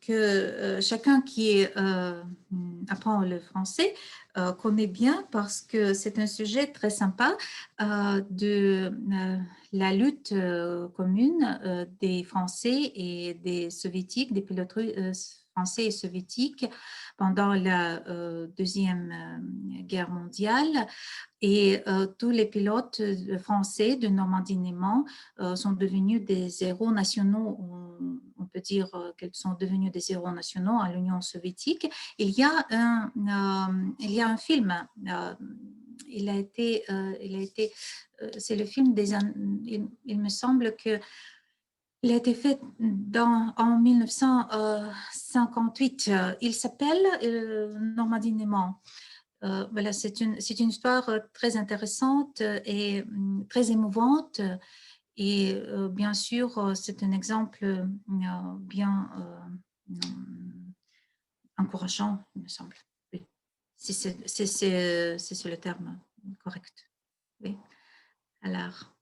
que chacun qui apprend le français connaît bien parce que c'est un sujet très sympa de la lutte commune des Français et des Soviétiques, des pilotes français et soviétiques pendant la Deuxième Guerre mondiale. Et tous les pilotes français de Normandie-Némont sont devenus des héros nationaux, on peut peut dire qu'elles sont devenues des héros nationaux à l'Union soviétique. Il y a un film, c'est le film il me semble que il a été fait en 1958. Il s'appelle Normandinement. Voilà, c'est une histoire très intéressante et très émouvante. Et bien sûr, c'est un exemple bien encourageant, il me semble. Oui. Si c'est le terme correct. Oui. Alors,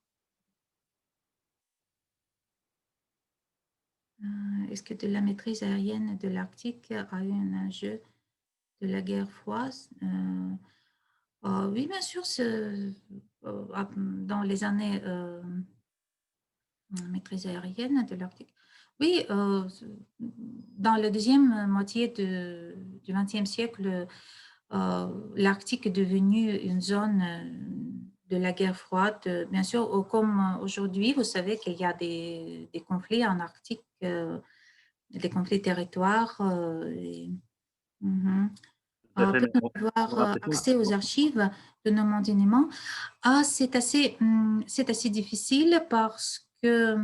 est-ce que de la maîtrise aérienne de l'Arctique a eu un enjeu de la guerre froide? Oui, bien sûr, dans les années maîtrise aérienne de l'Arctique. Oui, dans la deuxième moitié du XXe siècle, l'Arctique est devenu une zone de la guerre froide. Bien sûr, comme aujourd'hui, vous savez qu'il y a des conflits en Arctique, des conflits territoires. Peut-on avoir accès aux archives de Normandie-Néman? C'est assez difficile parce que,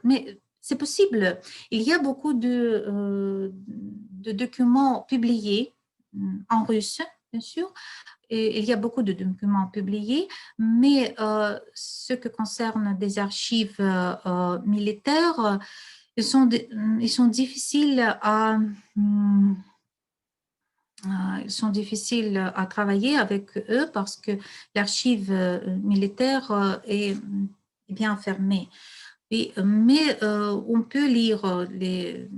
mais c'est possible. Il y a beaucoup de documents publiés en russe, bien sûr. Et il y a beaucoup de documents publiés, mais ce qui concerne des archives militaires, ils sont difficiles à travailler avec eux parce que l'archive militaire est bien fermée. Oui, mais on peut lire les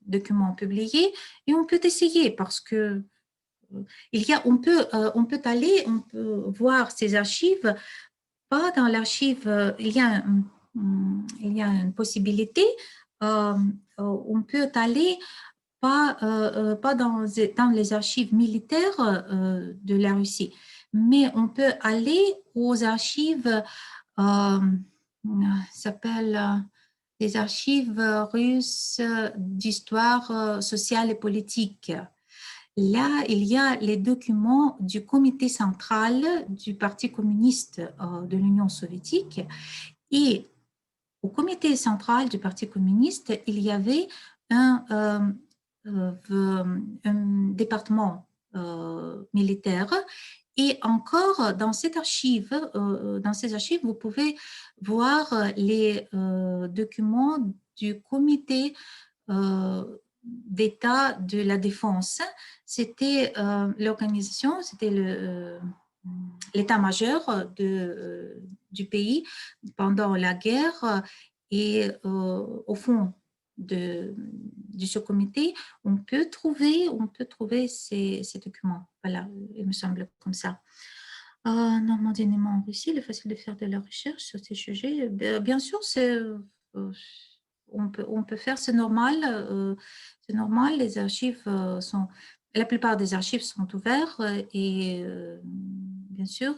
documents publiés et on peut essayer parce que on peut voir ces archives. Pas dans l'archive, il y a une possibilité. On peut aller pas dans les archives militaires de la Russie, mais on peut aller aux archives, s'appelle les archives russes d'histoire sociale et politique. Là, il y a les documents du comité central du Parti communiste de l'Union soviétique. Et au comité central du Parti communiste, il y avait un département militaire. Et encore, dans ces archives, vous pouvez voir les documents du comité d'État de la défense. C'était l'organisation, c'était l'état-major du pays pendant la guerre. Et au fond de ce comité, on peut trouver ces documents. Voilà, il me semble comme ça. Normandie-Néman en Russie, il est facile de faire de la recherche sur ces sujets. Bien sûr, on peut faire, c'est normal. Les archives la plupart des archives sont ouvertes et bien sûr,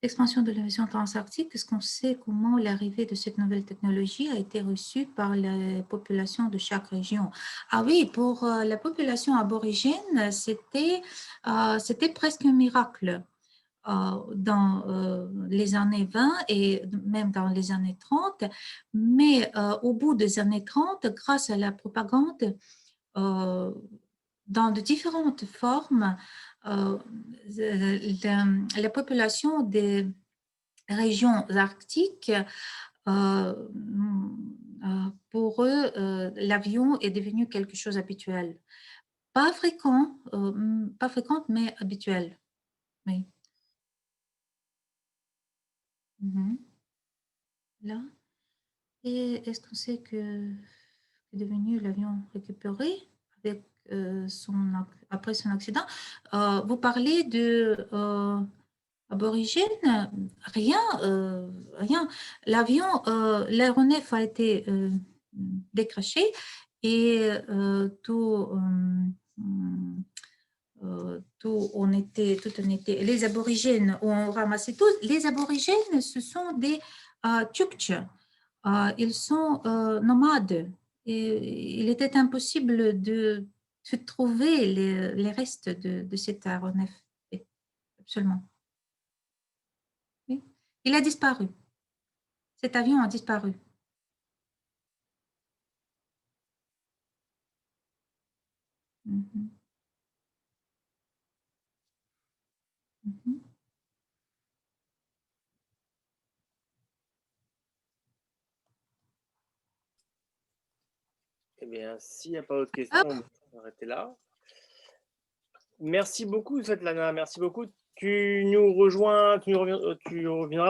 l'expansion de l'aviation transarctique, est-ce qu'on sait comment l'arrivée de cette nouvelle technologie a été reçue par la population de chaque région? Ah oui, pour la population aborigène, c'était presque un miracle. Dans les années 20 et même dans les années 30, mais au bout des années 30, grâce à la propagande, dans de différentes formes, la population des régions arctiques, pour eux, l'avion est devenu quelque chose d'habituel. Pas fréquent, mais habituel. Oui. Là. Et est-ce qu'on sait que est devenu l'avion récupéré avec, après son accident? Vous parlez de aborigène? Rien. L'avion, l'aéronef a été décraché et tout en été, les aborigènes ont ramassé tout. Les aborigènes, ce sont des Tchouktches. Ils sont nomades. Et il était impossible de trouver les restes de cet aéronef. Oui, absolument. Oui. Il a disparu. Cet avion a disparu. Mhm. Mhm. Eh bien, s'il n'y a pas d'autres Ah, questions, on va arrêter là. Merci beaucoup, Svetlana. Merci beaucoup. Tu reviendras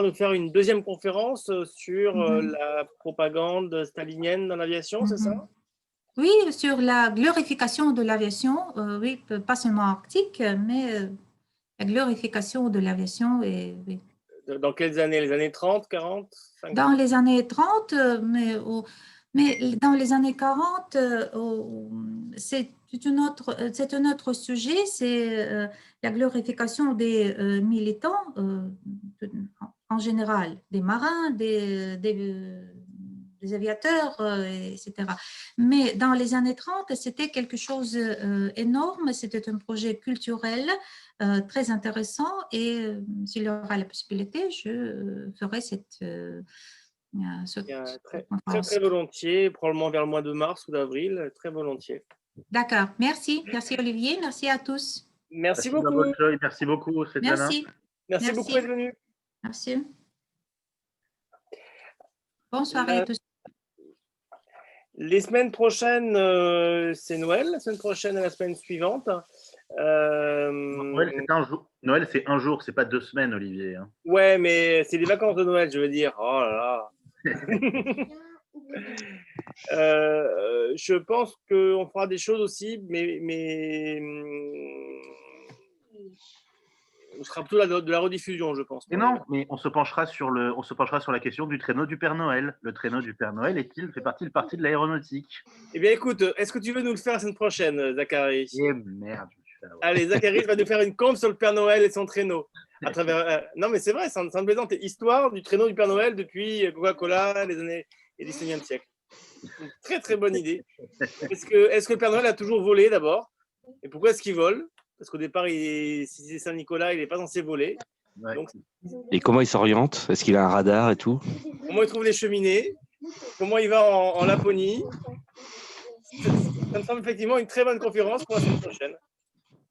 nous faire une deuxième conférence sur la propagande stalinienne dans l'aviation, c'est ça? Oui, sur la glorification de l'aviation, oui, pas seulement arctique, mais la glorification de l'aviation. Oui. Dans quelles années? Les années 30, 40, 50? Dans les années 30, mais dans les années 40, c'est un autre sujet, c'est la glorification des militants en général, des marins, des aviateurs, etc. Mais dans les années 30, c'était quelque chose d'énorme, c'était un projet culturel très intéressant et s'il y aura la possibilité, je ferai cette Très, conférence. très volontiers, probablement vers le mois de mars ou d'avril, très volontiers. D'accord, merci. Merci Olivier, merci à tous. Merci beaucoup. Merci beaucoup, Svetlana. Merci beaucoup d'être venu. Merci. Bonne soirée à tous. Les semaines prochaines, c'est Noël. La semaine prochaine et la semaine suivante. Noël, c'est un jour, c'est pas 2 semaines, Olivier. Hein. Ouais, mais c'est les vacances de Noël, je veux dire. Oh là là. Je pense qu'on fera des choses aussi, mais on sera plutôt de la rediffusion, je pense. Et non, mais on se penchera sur la question du traîneau du Père Noël. Le traîneau du Père Noël fait-il partie de l'aéronautique? Eh bien, écoute, est-ce que tu veux nous le faire la semaine prochaine, Zachary? Eh merde, je me suis fait avoir. Allez, Zachary va nous faire une conf sur le Père Noël et son traîneau. À travers, non, mais c'est vrai, sans plaisanter. Histoire du traîneau du Père Noël depuis Coca-Cola, les années du 19e siècle. Une très, très bonne idée. Est-ce que le Père Noël a toujours volé d'abord? Et pourquoi est-ce qu'il vole? Parce qu'au départ, si c'est Saint-Nicolas, il n'est pas censé voler. Ouais. Donc, et comment il s'oriente? Est-ce qu'il a un radar et tout? comment il trouve les cheminées? Comment il va en Laponie? Ça me semble effectivement une très bonne conférence pour la semaine prochaine.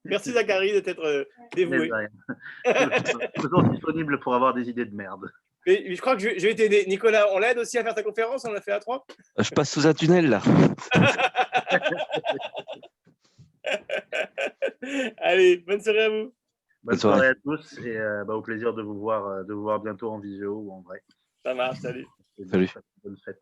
Merci Zachary de t'être dévoué. Toujours disponible pour avoir des idées de merde. Mais je crois que je vais t'aider. Nicolas, on l'aide aussi à faire ta conférence? On l'a fait à 3? Je passe sous un tunnel là. Allez, bonne soirée à vous. Bonne soirée à tous et au plaisir de vous voir bientôt en visio ou en vrai. Ça marche, salut. Salut. Bonne fête.